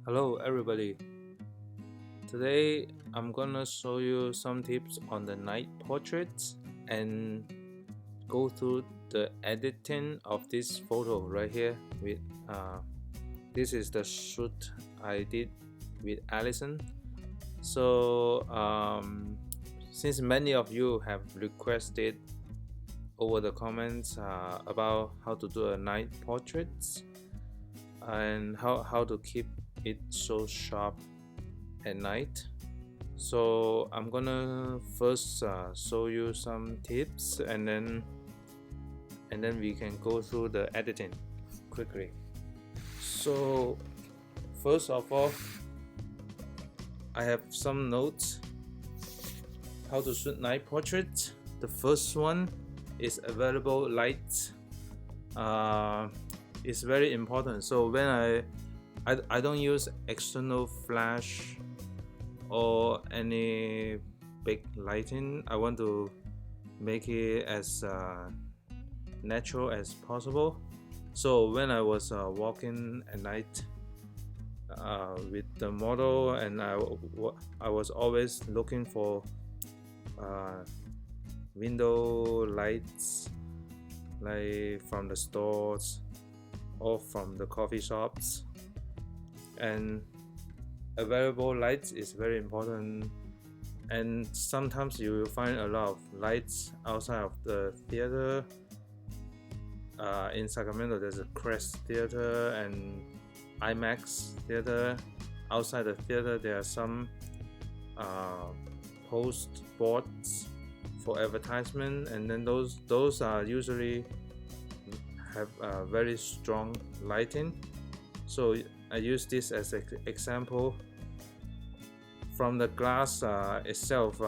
Hello everybody. Today I'm gonna show you some tips on the night portraits and go through the editing of this photo right here with this is the shoot I did with Allison. So since many of you have requested over the comments about how to do a night portraits and how to keep it so sharp at night, so I'm gonna first show you some tips and then we can go through the editing quickly. So first of all, I have some notes how to shoot night portraits. The first one is available light. It's very important. So when I don't use external flash or any big lighting. I want to make it as natural as possible. So when I was walking at night with the model, and I was always looking for window lights, like from the stores or from the coffee shops, and available lights is very important. And sometimes you will find a lot of lights outside of the theater. In Sacramento there's a Crest Theater and IMAX Theater. Outside the theater there are some post boards for advertisement, and then those are usually have very strong lighting. So I use this as an example. From the glass itself,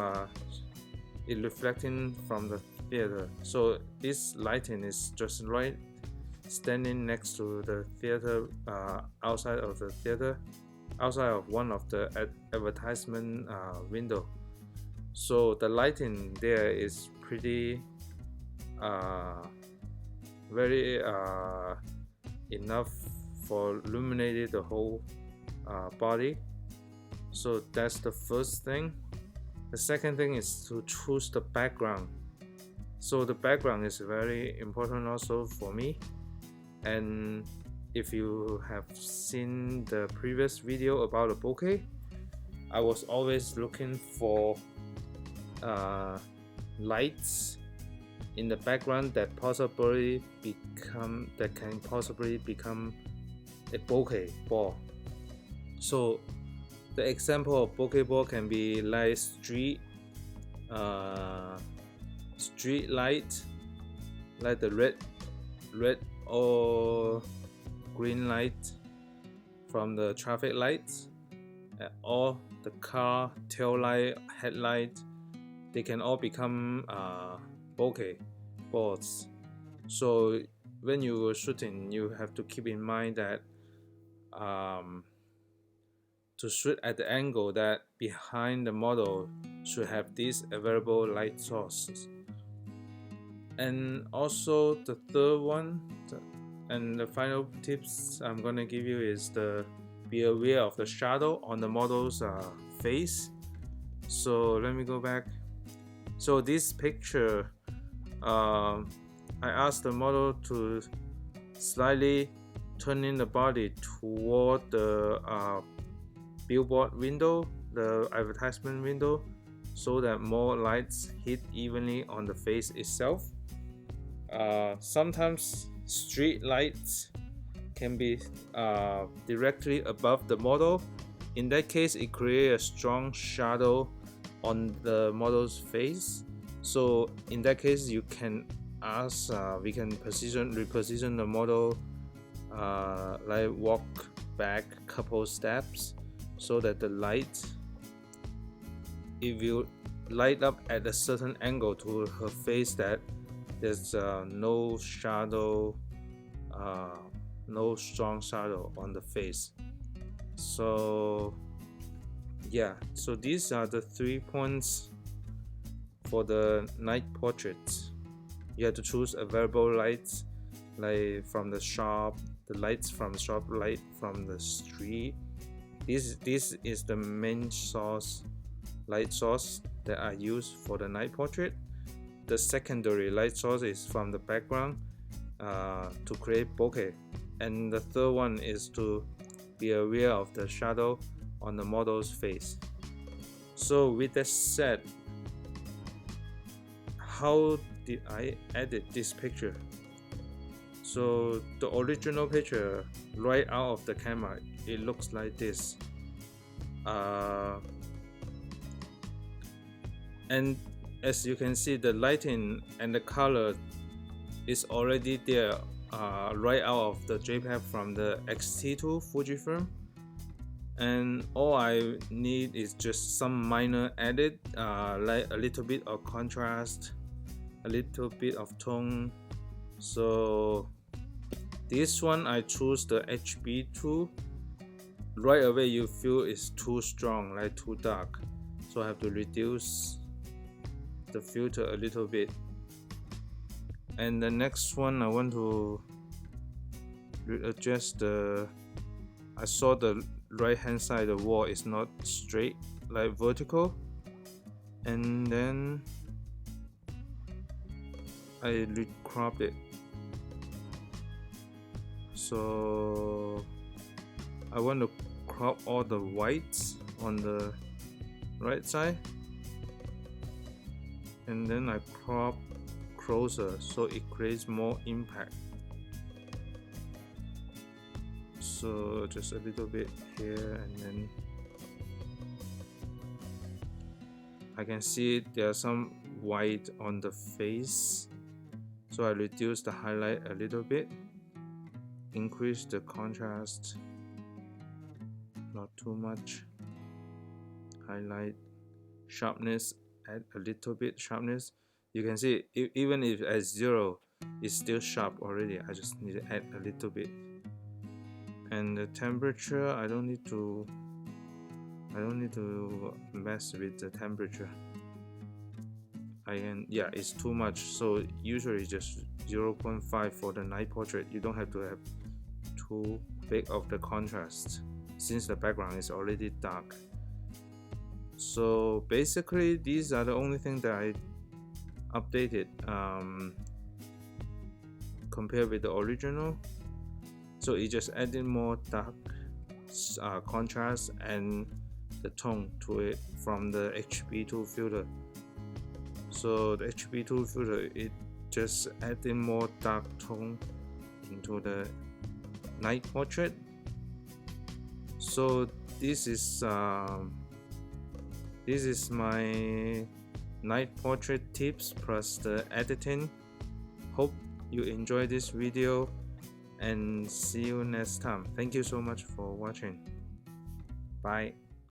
it reflecting from the theater. So this lighting is just right standing next to the theater, outside of the theater, outside of one of the advertisement window. So the lighting there is pretty very enough for illuminating the whole body. So that's the first thing. The second thing is to choose the background. So the background is very important also for me. And if you have seen the previous video about the bokeh, I was always looking for lights in the background that can possibly become a bokeh ball. So the example of bokeh ball can be like street light, like the red or green light from the traffic lights, or the car tail light, headlight. They can all become bokeh balls. So when you are shooting, you have to keep in mind that to shoot at the angle that behind the model should have these available light sources. And also the third one and the final tips I'm gonna give you is to be aware of the shadow on the model's face. So let me go back. So this picture, I asked the model to slightly turn in the body toward the billboard window, the advertisement window, so that more lights hit evenly on the face itself. Sometimes street lights can be directly above the model. In that case, it creates a strong shadow on the model's face. So in that case, you can ask, we can reposition the model, like walk back a couple steps, so that the light, it will light up at a certain angle to her face, that there's no shadow, no strong shadow on the face. So yeah, so these are the 3 points for the night portraits. You have to choose available lights, like from the shop, the lights from the shop, light from the street, this is the main light source that I use for the night portrait. The secondary light source is from the background to create bokeh, and the third one is to be aware of the shadow on the model's face. So with that said, how did I edit this picture? So the original picture right out of the camera, it looks like this, and as you can see, the lighting and the color is already there right out of the JPEG from the X-T2 Fujifilm, and all I need is just some minor edit, like a little bit of contrast, a little bit of tone. So this one I choose the HB2. Right away you feel it's too strong, like too dark, so I have to reduce the filter a little bit. And the next one I want to readjust I saw the right hand side of the wall is not straight, like vertical, and then I cropped it. So I want to crop all the whites on the right side, and then I crop closer so it creates more impact. So just a little bit here, and then I can see there's some white on the face, so I reduce the highlight a little bit, increase the contrast, not too much, highlight, sharpness, add a little bit sharpness. You can see even if at 0 it's still sharp already. I just need to add a little bit. And the temperature, I don't need to mess with the temperature. Yeah, it's too much, so usually just 0.5 for the night portrait. You don't have to have too big of the contrast since the background is already dark. So basically these are the only things that I updated compared with the original. So it just added more dark contrast and the tone to it from the HB2 filter. So the HB2 filter, it just added more dark tone into the night portrait. So this is my night portrait tips plus the editing. Hope you enjoy this video, and see you next time. Thank you so much for watching. Bye.